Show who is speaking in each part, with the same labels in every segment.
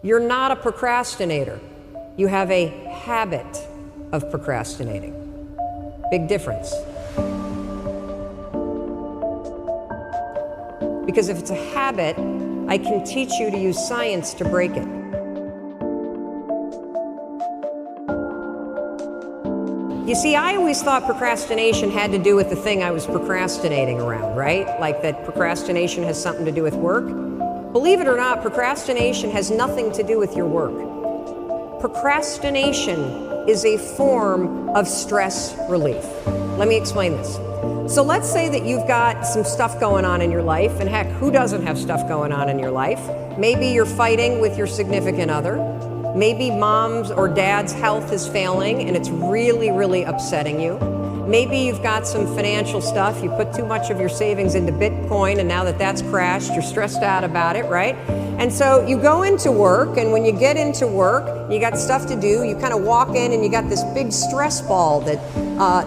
Speaker 1: You're not a procrastinator. You have a habit of procrastinating. Big difference. Because if it's a habit, I can teach you to use science to break it. You see, I always thought procrastination had to do with the thing I was procrastinating around, right? Like that procrastination has something to do with work. Believe it or not, procrastination has nothing to do with your work. Procrastination is a form of stress relief. Let me explain this. So let's say that you've got some stuff going on in your life, and heck, who doesn't have stuff going on in your life? Maybe you're fighting with your significant other. Maybe mom's or dad's health is failing and it's really, really upsetting you. Maybe you've got some financial stuff. You put too much of your savings into Bitcoin, and now that that's crashed, you're stressed out about it, right? And so you go into work, and when you get into work, you got stuff to do, you kind of walk in and you got this big stress ball that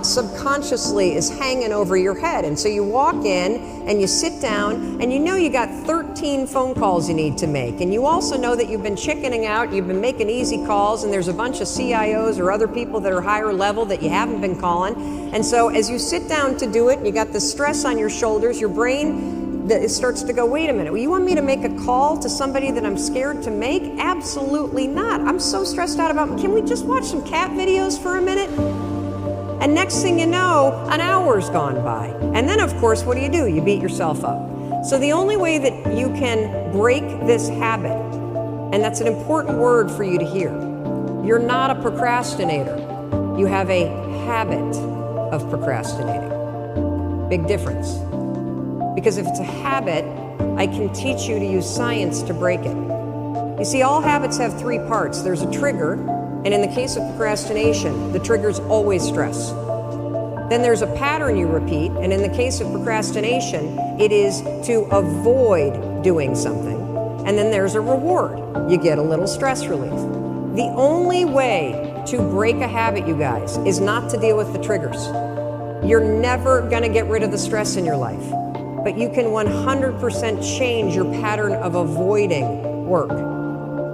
Speaker 1: subconsciously is hanging over your head. And so you walk in and you sit down, and you know you got 13 phone calls you need to make. And you also know that you've been chickening out, you've been making easy calls, and there's a bunch of CIOs or other people that are higher level that you haven't been calling. And so as you sit down to do it, and you got the stress on your shoulders, your brain it starts to go, wait a minute, well, you want me to make a call to somebody that I'm scared to make? Absolutely not. I'm so stressed out about, can we just watch some cat videos for a minute? And next thing you know, an hour's gone by. And then, of course, what do? You beat yourself up. So the only way that you can break this habit, and that's an important word for you to hear, you're not a procrastinator. You have a habit of procrastinating. Big difference. Because if it's a habit, I can teach you to use science to break it. You see, all habits have three parts. There's a trigger, and in the case of procrastination, the trigger is always stress. Then there's a pattern you repeat, and in the case of procrastination, it is to avoid doing something. And then there's a reward. You get a little stress relief. The only way to break a habit, you guys, is not to deal with the triggers. You're never going to get rid of the stress in your life, but you can 100% change your pattern of avoiding work.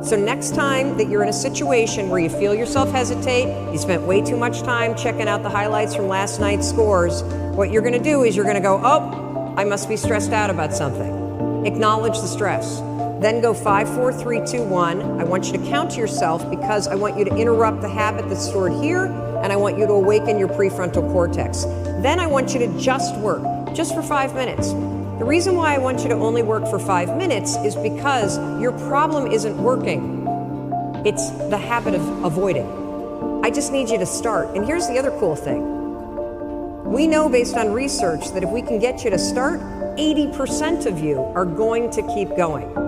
Speaker 1: So next time that you're in a situation where you feel yourself hesitate, you spent way too much time checking out the highlights from last night's scores, what you're going to do is you're going to go, oh, I must be stressed out about something. Acknowledge the stress. Then go 5, 4, 3, 2, 1. I want you to count to yourself because I want you to interrupt the habit that's stored here, and I want you to awaken your prefrontal cortex. Then I want you to just work, just for 5 minutes. The reason why I want you to only work for 5 minutes is because your problem isn't working. It's the habit of avoiding. I just need you to start. And here's the other cool thing. We know based on research that if we can get you to start, 80% of you are going to keep going.